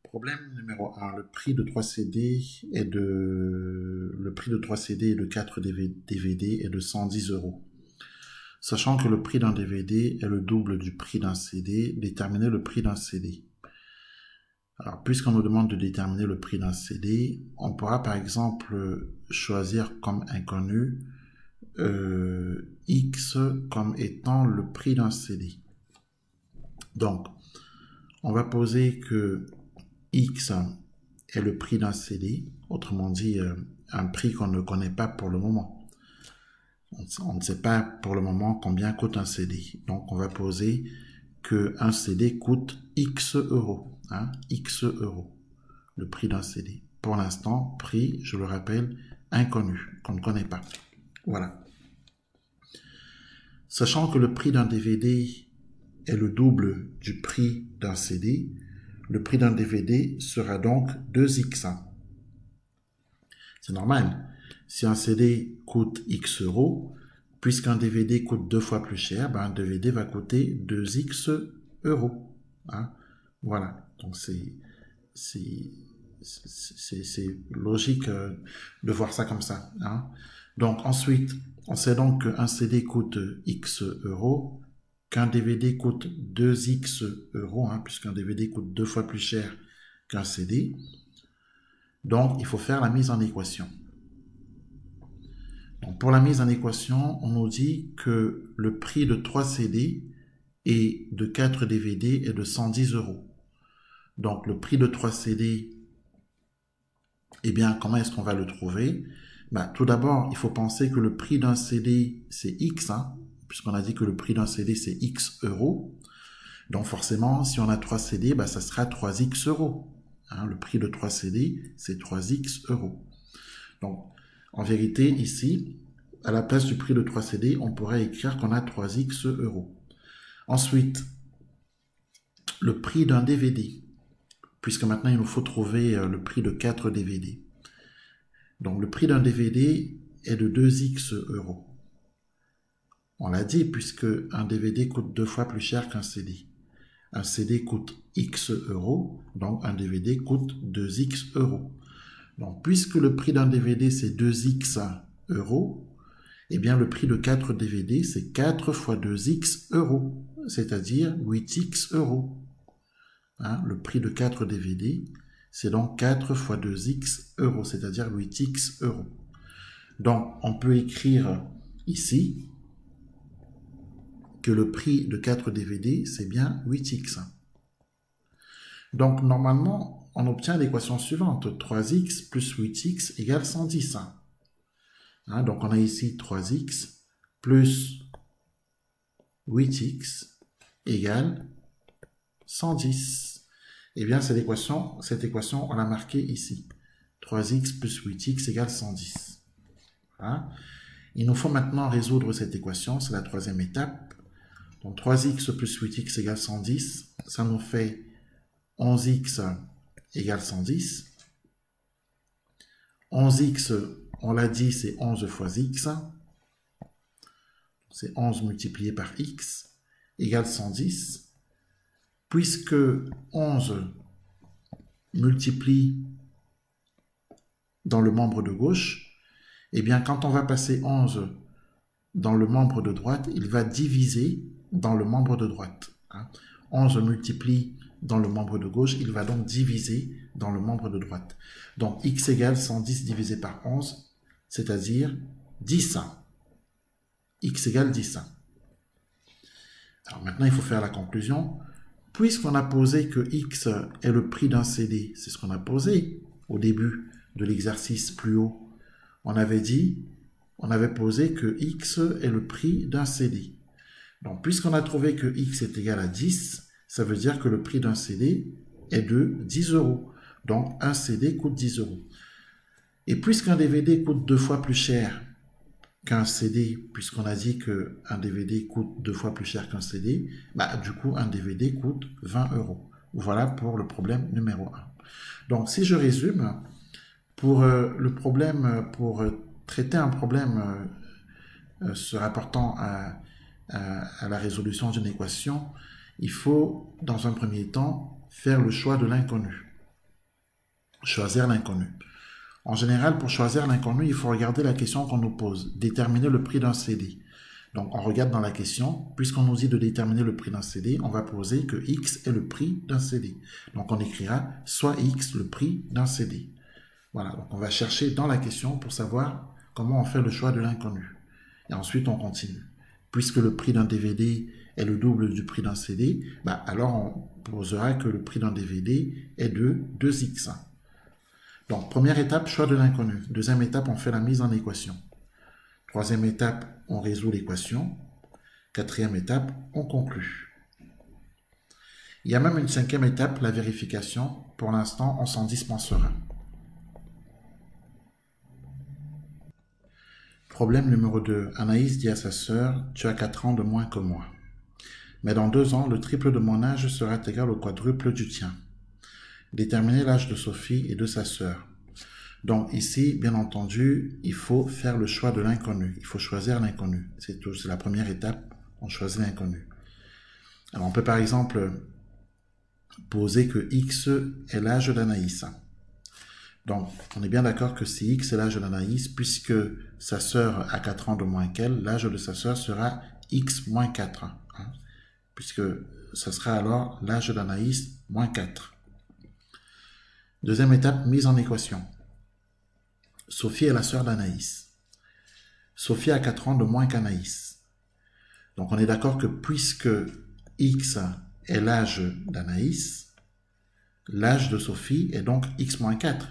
Problème numéro 1, le prix de 3 CD et le prix de 3 CD et de 4 DVD est de 110 euros. Sachant que le prix d'un DVD est le double du prix d'un CD, déterminez le prix d'un CD. Alors, puisqu'on nous demande de déterminer le prix d'un CD, on pourra par exemple choisir comme inconnu X comme étant le prix d'un CD. Donc, on va poser que X est le prix d'un CD, autrement dit un prix qu'on ne connaît pas pour le moment. On ne sait pas pour le moment combien coûte un CD. Donc on va poser qu'un CD coûte X euros. X euros, le prix d'un CD. Pour l'instant, prix, je le rappelle, inconnu, qu'on ne connaît pas. Voilà. Sachant que le prix d'un DVD est le double du prix d'un CD, le prix d'un DVD sera donc 2X. C'est normal. Si un CD coûte X euros, puisqu'un DVD coûte 2 fois plus cher, un DVD va coûter 2X euros. Voilà. Donc c'est logique de voir ça comme ça. Donc ensuite, on sait donc qu'un CD coûte X euros, qu'un DVD coûte 2X euros, puisqu'un DVD coûte 2 fois plus cher qu'un CD. Donc, il faut faire la mise en équation. Donc, pour la mise en équation, on nous dit que le prix de 3 CD et de 4 DVD est de 110 euros. Donc, le prix de 3 CD, eh bien, comment est-ce qu'on va le trouver? Tout d'abord, il faut penser que le prix d'un CD, c'est X, puisqu'on a dit que le prix d'un CD, c'est X euros. Donc, forcément, si on a 3 CD, ça sera 3X euros. Le prix de 3 CD, c'est 3X euros. Donc, en vérité, ici, à la place du prix de 3 CD, on pourrait écrire qu'on a 3X euros. Ensuite, le prix d'un DVD, puisque maintenant, il nous faut trouver le prix de 4 DVD. Donc, le prix d'un DVD est de 2X euros. On l'a dit, puisque un DVD coûte 2 fois plus cher qu'un CD. Un CD coûte X euros, donc un DVD coûte 2X euros. Donc, puisque le prix d'un DVD, c'est 2X euros, eh bien, le prix de 4 DVD, c'est 4 fois 2X euros, c'est-à-dire 8X euros. Le prix de 4 DVD, c'est donc 4 fois 2X euros, c'est-à-dire 8X euros. Donc, on peut écrire ici que le prix de 4 DVD, c'est bien 8X. Donc, normalement, on obtient l'équation suivante. 3X plus 8X égale 110. Donc, on a ici 3X plus 8X égale 110. Eh bien, cette équation, on l'a marquée ici. 3X plus 8X égale 110. Voilà. Il nous faut maintenant résoudre cette équation. C'est la troisième étape. Donc, 3X plus 8X égale 110. Ça nous fait 11X égale 110. 11X, on l'a dit, c'est 11 fois X. C'est 11 multiplié par X égale 110. Puisque 11 multiplie dans le membre de gauche, eh bien, quand on va passer 11 dans le membre de droite, il va diviser dans le membre de droite. 11 multiplie dans le membre de gauche, il va donc diviser dans le membre de droite. Donc, X égale 110 divisé par 11, c'est-à-dire 10. X égale 10. Alors maintenant, il faut faire la conclusion. Puisqu'on a posé que X est le prix d'un CD, c'est ce qu'on a posé au début de l'exercice plus haut, on avait posé que X est le prix d'un CD. Donc, puisqu'on a trouvé que X est égal à 10, ça veut dire que le prix d'un CD est de 10 euros. Donc, un CD coûte 10 euros. Et puisqu'un DVD coûte 2 fois plus cher qu'un CD, puisqu'on a dit qu'un DVD coûte 2 fois plus cher qu'un CD, du coup, un DVD coûte 20 euros. Voilà pour le problème numéro 1. Donc, si je résume, pour traiter un problème se rapportant à la résolution d'une équation, il faut, dans un premier temps, faire le choix de l'inconnu. choisir l'inconnu. En général, pour choisir l'inconnu, il faut regarder la question qu'on nous pose. Déterminer le prix d'un CD. Donc, on regarde dans la question, puisqu'on nous dit de déterminer le prix d'un CD, on va poser que X est le prix d'un CD. Donc, on écrira soit X le prix d'un CD. Voilà, donc on va chercher dans la question pour savoir comment on fait le choix de l'inconnu. Et ensuite, on continue. Puisque le prix d'un DVD est le double du prix d'un CD, alors on posera que le prix d'un DVD est de 2X. Donc, première étape, choix de l'inconnu. Deuxième étape, on fait la mise en équation. Troisième étape, on résout l'équation. Quatrième étape, on conclut. Il y a même une cinquième étape, la vérification. Pour l'instant, on s'en dispensera. Problème numéro 2. Anaïs dit à sa sœur, tu as 4 ans de moins que moi. Mais dans 2 ans, le triple de mon âge sera égal au quadruple du tien. Déterminer l'âge de Sophie et de sa sœur. Donc ici, bien entendu, il faut faire le choix de l'inconnu. Il faut choisir l'inconnu. C'est la première étape, on choisit l'inconnu. Alors on peut par exemple poser que X est l'âge d'Anaïs. Donc on est bien d'accord que si X est l'âge d'Anaïs, puisque sa sœur a 4 ans de moins qu'elle, l'âge de sa sœur sera X moins 4. Puisque ce sera alors l'âge d'Anaïs moins 4. Deuxième étape, mise en équation. Sophie est la sœur d'Anaïs. Sophie a 4 ans de moins qu'Anaïs. Donc on est d'accord que puisque X est l'âge d'Anaïs, l'âge de Sophie est donc X moins 4.